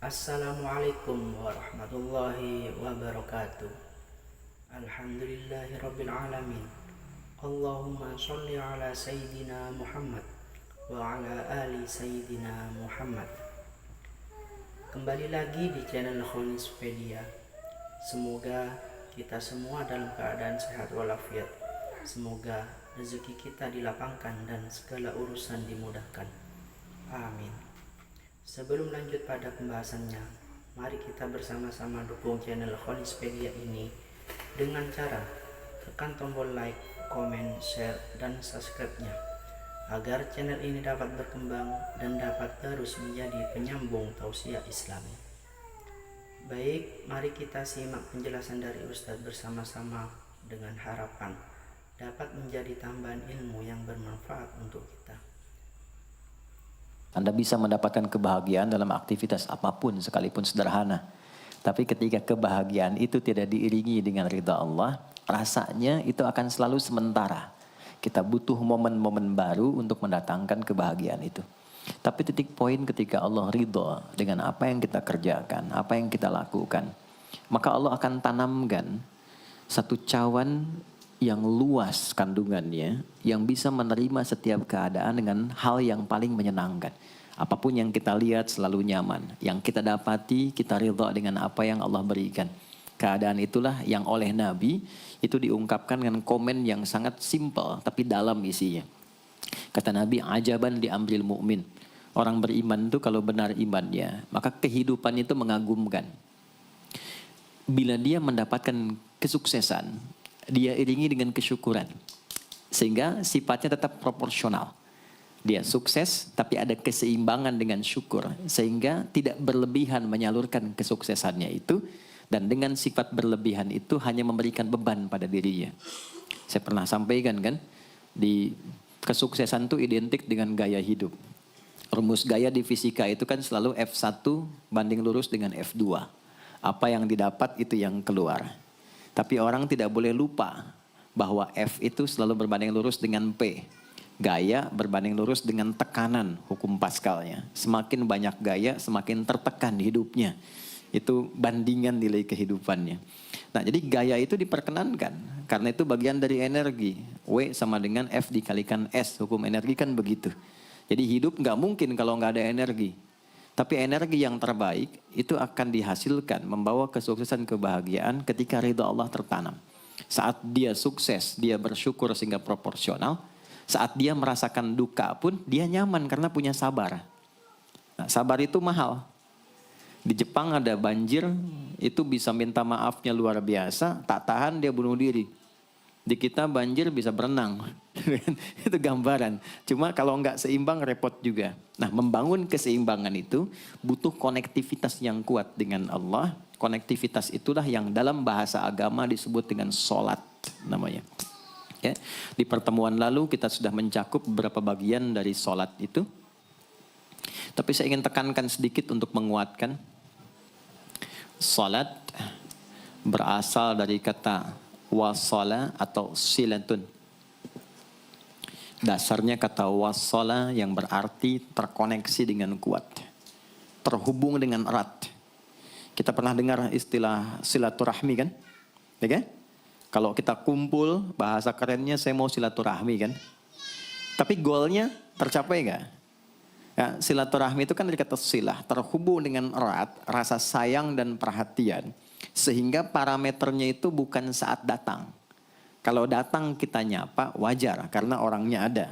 Assalamualaikum warahmatullahi wabarakatuh. Alhamdulillahi rabbil alamin. Allahumma sholli ala sayyidina Muhammad wa ala ali sayyidina Muhammad. Kembali lagi di channel Khonispedia. Semoga kita semua dalam keadaan sehat walafiat. Semoga rezeki kita dilapangkan dan segala urusan dimudahkan. Amin. Sebelum lanjut pada pembahasannya, mari kita bersama-sama dukung channel Khonispedia ini dengan cara tekan tombol like, komen, share, dan subscribe-nya agar channel ini dapat berkembang dan dapat terus menjadi penyambung tausiah Islami. Baik, mari kita simak penjelasan dari Ustadz bersama-sama dengan harapan dapat menjadi tambahan ilmu yang bermanfaat untuk kita. Anda bisa mendapatkan kebahagiaan dalam aktivitas apapun sekalipun sederhana. Tapi ketika kebahagiaan itu tidak diiringi dengan ridha Allah, rasanya itu akan selalu sementara. Kita butuh momen-momen baru untuk mendatangkan kebahagiaan itu. Tapi titik poin ketika Allah ridha dengan apa yang kita kerjakan, apa yang kita lakukan, maka Allah akan tanamkan satu cawan yang luas kandungannya, yang bisa menerima setiap keadaan dengan hal yang paling menyenangkan. Apapun yang kita lihat selalu nyaman. Yang kita dapati, kita ridha dengan apa yang Allah berikan. Keadaan itulah yang oleh Nabi itu diungkapkan dengan komen yang sangat simpel tapi dalam isinya. Kata Nabi, ajaban di amril mu'min. Orang beriman itu kalau benar imannya, maka kehidupan itu mengagumkan. Bila dia mendapatkan kesuksesan, dia iringi dengan kesyukuran. Sehingga sifatnya tetap proporsional. Dia sukses tapi ada keseimbangan dengan syukur. Sehingga tidak berlebihan menyalurkan kesuksesannya itu. Dan dengan sifat berlebihan itu hanya memberikan beban pada dirinya. Saya pernah sampaikan kan. Di kesuksesan itu identik dengan gaya hidup. Rumus gaya di fisika itu kan selalu F1 banding lurus dengan F2. Apa yang didapat itu yang keluar. Tapi orang tidak boleh lupa bahwa F itu selalu berbanding lurus dengan P. Gaya berbanding lurus dengan tekanan hukum Pascalnya. Semakin banyak gaya, semakin tertekan hidupnya. Itu bandingan nilai kehidupannya. Nah, jadi gaya itu diperkenankan. Karena itu bagian dari energi. W sama dengan F dikalikan S. Hukum energi kan begitu. Jadi hidup nggak mungkin kalau nggak ada energi. Tapi energi yang terbaik itu akan dihasilkan membawa kesuksesan kebahagiaan ketika ridha Allah tertanam. Saat dia sukses, dia bersyukur sehingga proporsional. Saat dia merasakan duka pun dia nyaman karena punya sabar. Nah, sabar itu mahal. Di Jepang ada banjir, itu bisa minta maafnya luar biasa, tak tahan dia bunuh diri. Di kita banjir bisa berenang. Itu gambaran. Cuma kalau nggak seimbang repot juga. Nah, membangun keseimbangan itu butuh konektivitas yang kuat dengan Allah. Konektivitas itulah yang dalam bahasa agama disebut dengan sholat namanya. Ya. Di pertemuan lalu kita sudah mencakup beberapa bagian dari sholat itu. Tapi saya ingin tekankan sedikit untuk menguatkan. Sholat berasal dari kata wasala atau silatun. Dasarnya kata wasala yang berarti terkoneksi dengan kuat. Terhubung dengan erat. Kita pernah dengar istilah silaturahmi kan? Ya kan? Kalau kita kumpul, bahasa kerennya saya mau silaturahmi kan? Tapi goalnya tercapai nggak? Ya, silaturahmi itu kan dari kata silah. Terhubung dengan erat, rasa sayang dan perhatian. Sehingga parameternya itu bukan saat datang. Kalau datang kita nyapa wajar karena orangnya ada.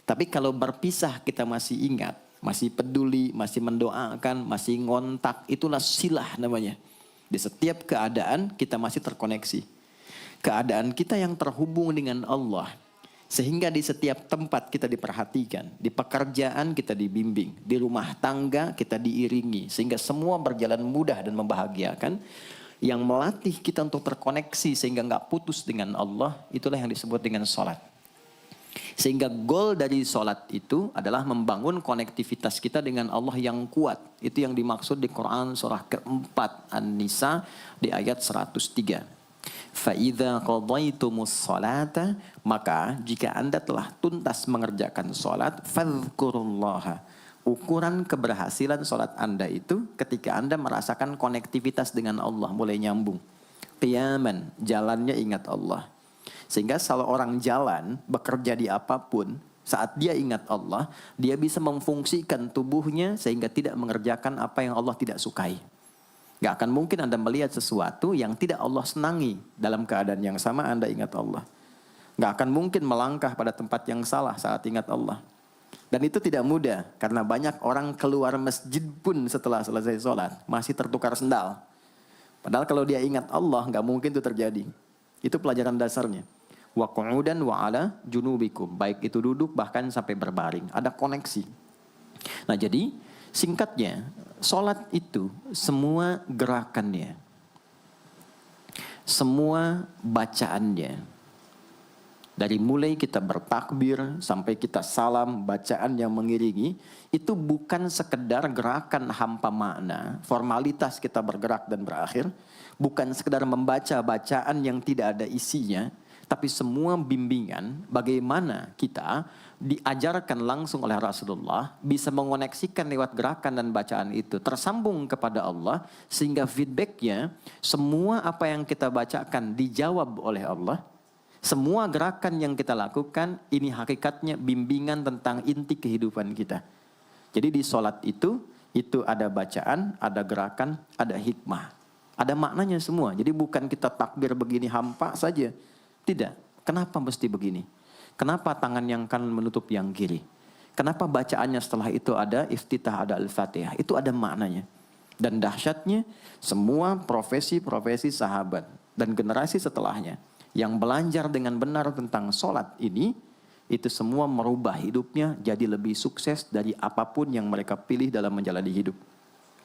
Tapi kalau berpisah kita masih ingat, masih peduli, masih mendoakan, masih ngontak, itulah silah namanya. Di setiap keadaan kita masih terkoneksi. Keadaan kita yang terhubung dengan Allah. Sehingga di setiap tempat kita diperhatikan, di pekerjaan kita dibimbing, di rumah tangga kita diiringi. Sehingga semua berjalan mudah dan membahagiakan. Yang melatih kita untuk terkoneksi sehingga nggak putus dengan Allah, itulah yang disebut dengan sholat. Sehingga goal dari sholat itu adalah membangun konektivitas kita dengan Allah yang kuat. Itu yang dimaksud di Quran surah keempat An-Nisa di ayat 103. فَإِذَا قَضَيْتُمُ الصَّلَاةَ maka jika Anda telah tuntas mengerjakan sholat, فَاذْكُرُوا اللَّهَ ukuran keberhasilan sholat Anda itu ketika Anda merasakan konektivitas dengan Allah, mulai nyambung. Qiyaman, jalannya ingat Allah. Sehingga kalau orang jalan, bekerja di apapun, saat dia ingat Allah, dia bisa memfungsikan tubuhnya sehingga tidak mengerjakan apa yang Allah tidak sukai. Gak akan mungkin Anda melihat sesuatu yang tidak Allah senangi. Dalam keadaan yang sama Anda ingat Allah. Gak akan mungkin melangkah pada tempat yang salah saat ingat Allah. Dan itu tidak mudah, karena banyak orang keluar masjid pun setelah selesai sholat, masih tertukar sendal. Padahal kalau dia ingat Allah, gak mungkin itu terjadi. Itu pelajaran dasarnya. Wa qu'udan wa ala junubikum. Baik itu duduk, bahkan sampai berbaring. Ada koneksi. Nah jadi, singkatnya, sholat itu semua gerakannya, semua bacaannya, dari mulai kita bertakbir sampai kita salam, bacaan yang mengiringi, itu bukan sekedar gerakan hampa makna, formalitas kita bergerak dan berakhir, bukan sekedar membaca bacaan yang tidak ada isinya, tapi semua bimbingan bagaimana kita diajarkan langsung oleh Rasulullah bisa mengoneksikan lewat gerakan dan bacaan itu tersambung kepada Allah, sehingga feedbacknya semua apa yang kita bacakan dijawab oleh Allah. Semua gerakan yang kita lakukan, ini hakikatnya bimbingan tentang inti kehidupan kita. Jadi di sholat itu ada bacaan, ada gerakan, ada hikmah. Ada maknanya semua. Jadi bukan kita takbir begini hampa saja. Tidak. Kenapa mesti begini? Kenapa tangan yang kanan menutup yang kiri? Kenapa bacaannya setelah itu ada iftitah, ada al-fatihah? Itu ada maknanya. Dan dahsyatnya, semua profesi-profesi sahabat dan generasi setelahnya yang belajar dengan benar tentang sholat ini, itu semua merubah hidupnya jadi lebih sukses dari apapun yang mereka pilih dalam menjalani hidup.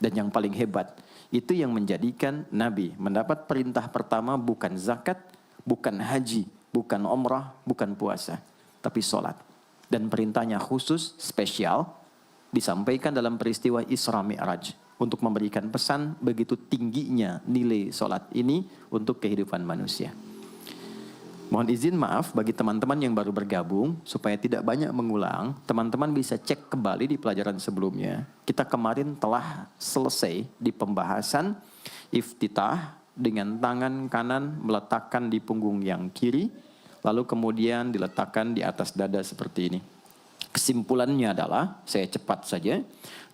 Dan yang paling hebat, itu yang menjadikan Nabi mendapat perintah pertama bukan zakat, bukan haji, bukan umrah, bukan puasa, tapi sholat. Dan perintahnya khusus, spesial, disampaikan dalam peristiwa Isra Mi'raj, untuk memberikan pesan begitu tingginya nilai sholat ini untuk kehidupan manusia. Mohon izin maaf bagi teman-teman yang baru bergabung, supaya tidak banyak mengulang, teman-teman bisa cek kembali di pelajaran sebelumnya. Kita kemarin telah selesai di pembahasan iftitah dengan tangan kanan meletakkan di punggung yang kiri, lalu kemudian diletakkan di atas dada seperti ini. Kesimpulannya adalah, saya cepat saja,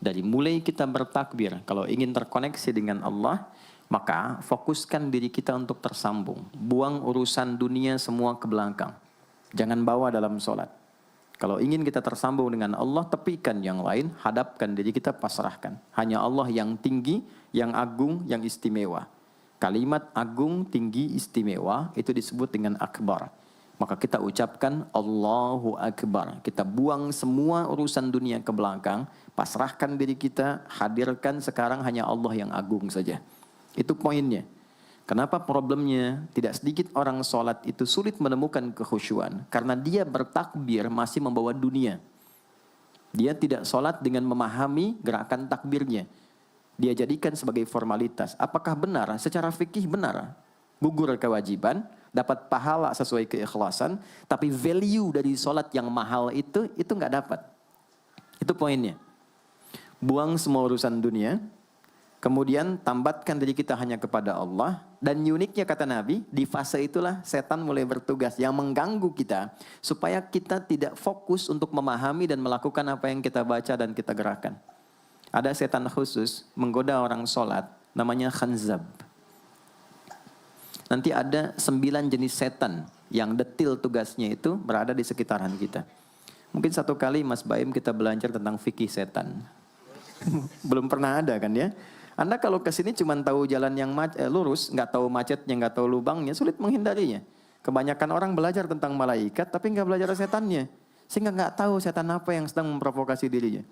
dari mulai kita bertakbir, kalau ingin terkoneksi dengan Allah, maka fokuskan diri kita untuk tersambung. Buang urusan dunia semua ke belakang. Jangan bawa dalam sholat. Kalau ingin kita tersambung dengan Allah, tepikan yang lain, hadapkan diri kita, pasrahkan. Hanya Allah yang tinggi, yang agung, yang istimewa. Kalimat agung, tinggi, istimewa, itu disebut dengan akbar. Maka kita ucapkan Allahu Akbar. Kita buang semua urusan dunia ke belakang, pasrahkan diri kita, hadirkan sekarang hanya Allah yang agung saja. Itu poinnya. Kenapa problemnya tidak sedikit orang sholat itu sulit menemukan kekhusyuan? Karena dia bertakbir masih membawa dunia. Dia tidak sholat dengan memahami gerakan takbirnya. Dia jadikan sebagai formalitas. Apakah benar? Secara fikih benar. Gugur kewajiban, dapat pahala sesuai keikhlasan, tapi value dari sholat yang mahal itu nggak dapat. Itu poinnya. Buang semua urusan dunia, kemudian tambatkan diri kita hanya kepada Allah. Dan uniknya kata Nabi, di fase itulah setan mulai bertugas yang mengganggu kita, supaya kita tidak fokus untuk memahami dan melakukan apa yang kita baca dan kita gerakan. Ada setan khusus menggoda orang sholat, namanya khanzab. Nanti ada 9 jenis setan yang detil tugasnya itu berada di sekitaran kita. Mungkin satu kali Mas Baim kita belajar tentang fikih setan. Belum pernah ada kan ya? Anda kalau ke sini cuma tahu jalan yang lurus, nggak tahu macetnya, nggak tahu lubangnya, sulit menghindarinya. Kebanyakan orang belajar tentang malaikat, tapi nggak belajar setannya. Sehingga nggak tahu setan apa yang sedang memprovokasi dirinya.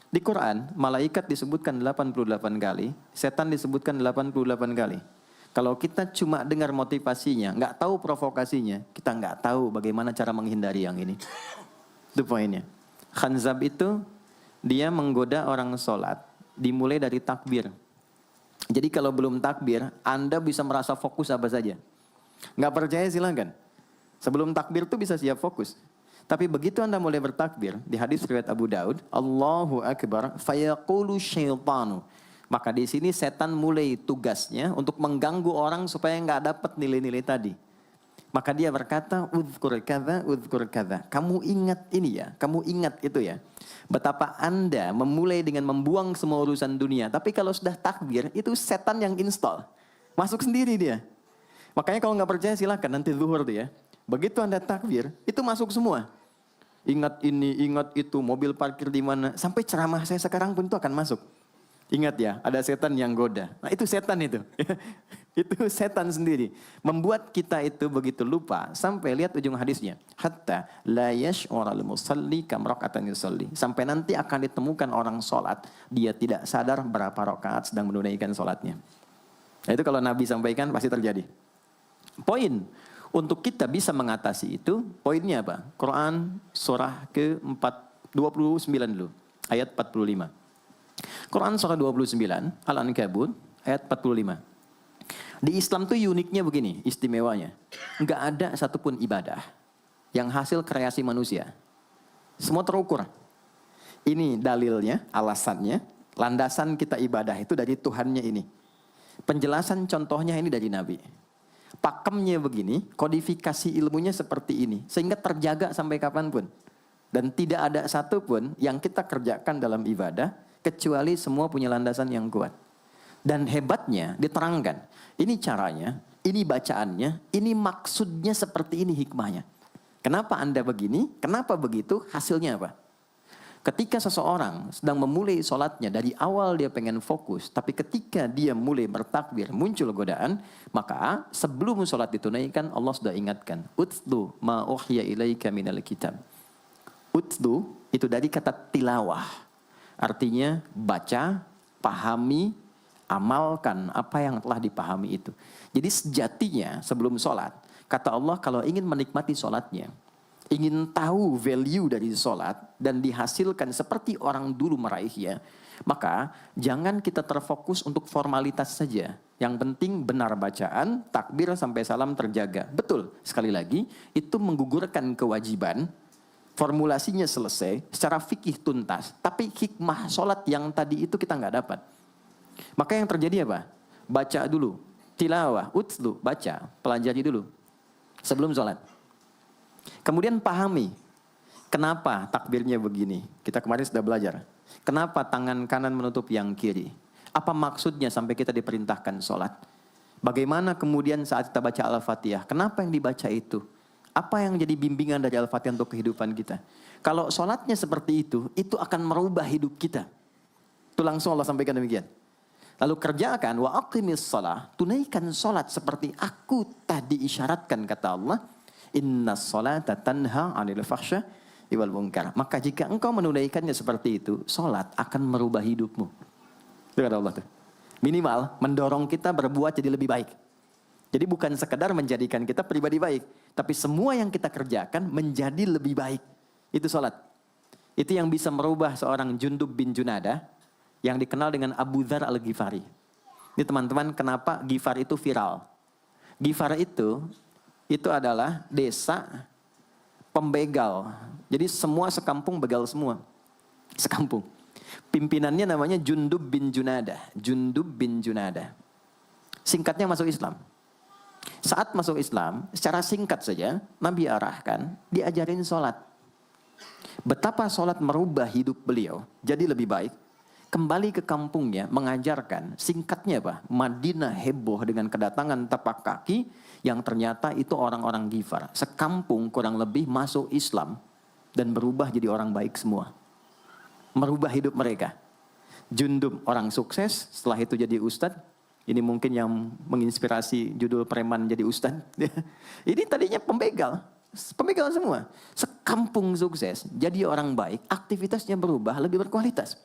Di Quran, malaikat disebutkan 88 kali, setan disebutkan 88 kali. Kalau kita cuma dengar motivasinya, nggak tahu provokasinya, kita nggak tahu bagaimana cara menghindari yang ini. Itu poinnya. Khanzab itu, dia menggoda orang sholat, dimulai dari takbir. Jadi kalau belum takbir, Anda bisa merasa fokus apa saja. Nggak percaya silakan. Sebelum takbir tuh bisa siap fokus. Tapi begitu Anda mulai bertakbir, di hadis riwayat Abu Daud, Allahu Akbar, fayaqulu syaitanu. Maka di sini setan mulai tugasnya untuk mengganggu orang supaya nggak dapat nilai-nilai tadi. Maka dia berkata, udhkur kadza. Kamu ingat ini ya, kamu ingat itu ya. Betapa Anda memulai dengan membuang semua urusan dunia. Tapi kalau sudah takbir, itu setan yang install. Masuk sendiri dia. Makanya kalau nggak percaya silakan nanti zuhur tuh ya. Begitu Anda takbir, itu masuk semua. Ingat ini, ingat itu, mobil parkir di mana. Sampai ceramah saya sekarang pun itu akan masuk. Ingat ya, ada setan yang goda. Nah itu setan itu. Itu setan sendiri. Membuat kita itu begitu lupa. Sampai lihat ujung hadisnya. Hatta la yash'ural musalli kam raka'atan yusalli. Sampai nanti akan ditemukan orang sholat. Dia tidak sadar berapa rakaat sedang menunaikan sholatnya. Nah itu kalau Nabi sampaikan pasti terjadi. Poin untuk kita bisa mengatasi itu, poinnya apa? Quran surah ke-29 dulu. Ayat 45. Quran surah 29, Al-Ankabut, ayat 45. Di Islam tuh uniknya begini, istimewanya. Enggak ada satupun ibadah yang hasil kreasi manusia. Semua terukur. Ini dalilnya, alasannya, landasan kita ibadah itu dari Tuhannya ini. Penjelasan contohnya ini dari Nabi. Pakemnya begini, kodifikasi ilmunya seperti ini. Sehingga terjaga sampai kapanpun. Dan tidak ada satupun yang kita kerjakan dalam ibadah, kecuali semua punya landasan yang kuat. Dan hebatnya diterangkan. Ini caranya, ini bacaannya, ini maksudnya seperti ini hikmahnya. Kenapa Anda begini? Kenapa begitu? Hasilnya apa? Ketika seseorang sedang memulai sholatnya, dari awal dia pengen fokus, tapi ketika dia mulai bertakbir, muncul godaan, maka sebelum sholat ditunaikan, Allah sudah ingatkan. Utlu ma uhya ilaika minal kitab. Utlu itu dari kata tilawah. Artinya baca, pahami, amalkan apa yang telah dipahami itu. Jadi sejatinya sebelum sholat, kata Allah kalau ingin menikmati sholatnya, ingin tahu value dari sholat dan dihasilkan seperti orang dulu meraihnya, maka jangan kita terfokus untuk formalitas saja. Yang penting benar bacaan, takbir sampai salam terjaga. Betul, sekali lagi itu menggugurkan kewajiban. Formulasinya selesai, secara fikih tuntas. Tapi hikmah sholat yang tadi itu kita nggak dapat. Maka yang terjadi apa? Baca dulu. Tilawah, utlu, baca. Pelajari dulu. Sebelum sholat. Kemudian pahami. Kenapa takbirnya begini? Kita kemarin sudah belajar. Kenapa tangan kanan menutup yang kiri? Apa maksudnya sampai kita diperintahkan sholat? Bagaimana kemudian saat kita baca Al-Fatihah? Kenapa yang dibaca itu? Apa yang jadi bimbingan dari Al-Fatihah untuk kehidupan kita? Kalau sholatnya seperti itu akan merubah hidup kita. Itu langsung Allah sampaikan demikian. Lalu kerjakan, wa aqimis shalah, tunaikan sholat seperti aku tadi isyaratkan, kata Allah. Inna sholata tanha 'anil fahsya wal munkar. Maka jika engkau menunaikannya seperti itu, sholat akan merubah hidupmu. Itu kata Allah tuh. Minimal mendorong kita berbuat jadi lebih baik. Jadi bukan sekedar menjadikan kita pribadi baik, tapi semua yang kita kerjakan menjadi lebih baik. Itu sholat. Itu yang bisa merubah seorang Jundub bin Junadah yang dikenal dengan Abu Dzar al-Ghifari. Ini teman-teman, kenapa Ghifar itu viral? Ghifar itu adalah desa pembegal. Jadi semua sekampung begal semua. Sekampung. Pimpinannya namanya Jundub bin Junadah. Jundub bin Junadah. Singkatnya masuk Islam. Saat masuk Islam, secara singkat saja, Nabi arahkan, diajarin sholat. Betapa sholat merubah hidup beliau, jadi lebih baik. Kembali ke kampungnya, mengajarkan, singkatnya apa? Madinah heboh dengan kedatangan tapak kaki, yang ternyata itu orang-orang Ghifar. Sekampung kurang lebih masuk Islam, dan berubah jadi orang baik semua. Merubah hidup mereka. Jundub orang sukses, setelah itu jadi ustadz. Ini mungkin yang menginspirasi judul preman jadi ustadz. Ini tadinya pembegal semua. Sekampung sukses, jadi orang baik, aktivitasnya berubah, lebih berkualitas.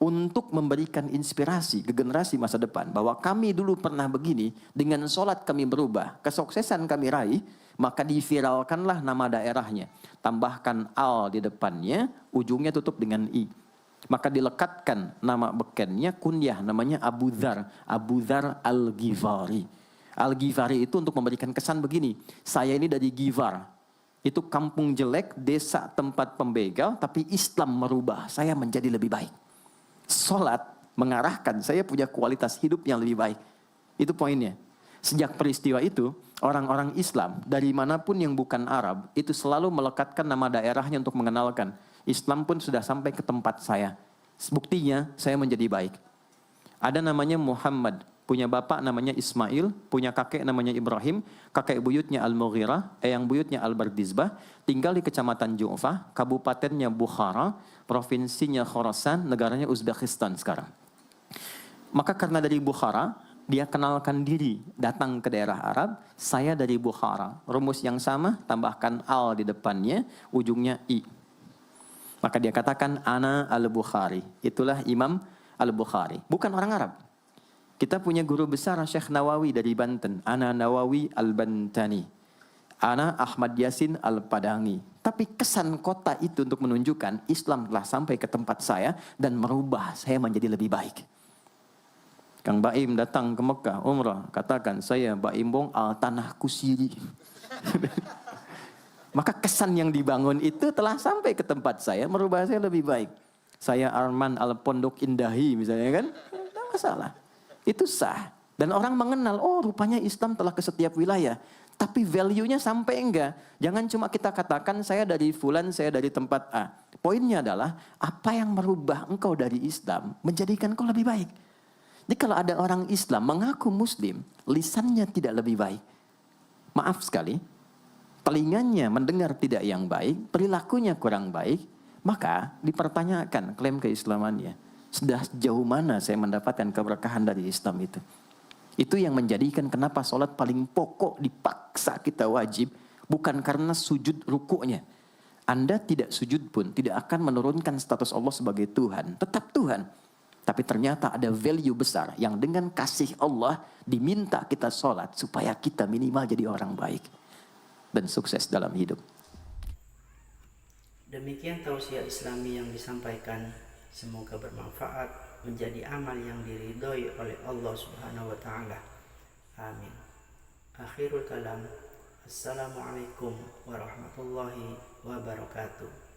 Untuk memberikan inspirasi ke generasi masa depan, bahwa kami dulu pernah begini, dengan sholat kami berubah, kesuksesan kami raih, maka diviralkanlah nama daerahnya. Tambahkan al di depannya, ujungnya tutup dengan i. Maka dilekatkan nama bekennya, kunyah namanya Abu Dzar. Abu Dzar al-Ghifari. Al-Ghifari itu untuk memberikan kesan begini. Saya ini dari Ghifar. Itu kampung jelek, desa tempat pembegal, tapi Islam merubah saya menjadi lebih baik. Sholat mengarahkan saya punya kualitas hidup yang lebih baik. Itu poinnya. Sejak peristiwa itu, orang-orang Islam dari manapun yang bukan Arab, itu selalu melekatkan nama daerahnya untuk mengenalkan. Islam pun sudah sampai ke tempat saya. Buktinya, saya menjadi baik. Ada namanya Muhammad, punya bapak namanya Ismail, punya kakek namanya Ibrahim, kakek buyutnya Al-Mughirah, yang buyutnya Al-Bardizbah, tinggal di kecamatan Ju'fah, kabupatennya Bukhara, provinsinya Khorasan, negaranya Uzbekistan sekarang. Maka karena dari Bukhara, dia kenalkan diri, datang ke daerah Arab, saya dari Bukhara. Rumus yang sama, tambahkan al di depannya, ujungnya i. Maka dia katakan, ana al-Bukhari. Itulah Imam al-Bukhari. Bukan orang Arab. Kita punya guru besar Syekh Nawawi dari Banten. Ana Nawawi al-Bantani. Ana Ahmad Yasin al-Padangi. Tapi kesan kota itu untuk menunjukkan Islam telah sampai ke tempat saya dan merubah saya menjadi lebih baik. Kang Baim datang ke Mekah, umrah. Katakan, saya Baim Bong al-Tanah Kusiri. Maka kesan yang dibangun itu telah sampai ke tempat saya, merubah saya lebih baik. Saya Arman al-Pondok Indahi misalnya kan, tidak masalah. Itu sah. Dan orang mengenal, oh rupanya Islam telah ke setiap wilayah. Tapi value-nya sampai enggak. Jangan cuma kita katakan saya dari fulan, saya dari tempat A. Poinnya adalah, apa yang merubah engkau dari Islam, menjadikan engkau lebih baik. Jadi kalau ada orang Islam mengaku Muslim, lisannya tidak lebih baik. Maaf sekali, telinganya mendengar tidak yang baik, perilakunya kurang baik, maka dipertanyakan klaim keislamannya. Sudah sejauh mana saya mendapatkan keberkahan dari Islam itu? Itu yang menjadikan kenapa sholat paling pokok dipaksa kita wajib, bukan karena sujud rukuknya. Anda tidak sujud pun tidak akan menurunkan status Allah sebagai Tuhan, tetap Tuhan. Tapi ternyata ada value besar yang dengan kasih Allah diminta kita sholat supaya kita minimal jadi orang baik dan sukses dalam hidup. Demikian tausiah Islami yang disampaikan. Semoga bermanfaat, menjadi amal yang diridhoi oleh Allah Subhanahu wa taala. Amin. Akhirul kalam. Assalamualaikum warahmatullahi wabarakatuh.